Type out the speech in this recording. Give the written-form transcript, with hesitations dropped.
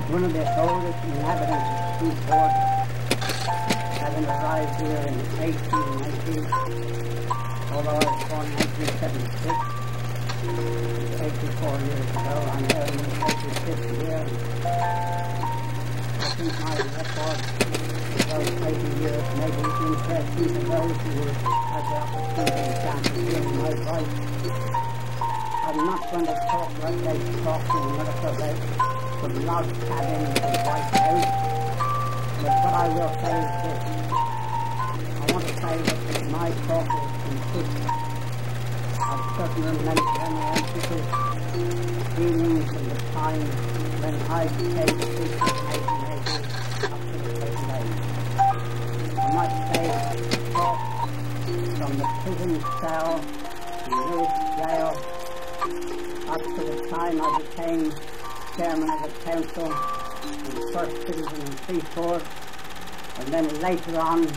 one of the oldest inhabitants of Freeport, having arrived here in 1890, although I was born in 1876, 84 years ago. I'm here in the 85th year. I think my record of those 80 years may be interesting to those who have the opportunity and chance of hearing my voice. I'm not going to talk like they talk in America about the log cabin in the White House, but what I will say is this. I want to say that my talk will consist of certain reminiscences, feelings of the time when I became a teacher in 1880 up to the present age. I might say talk from the prison cell to Lewis jail up to the time I became chairman of the council and first citizen in Freeport, and then later on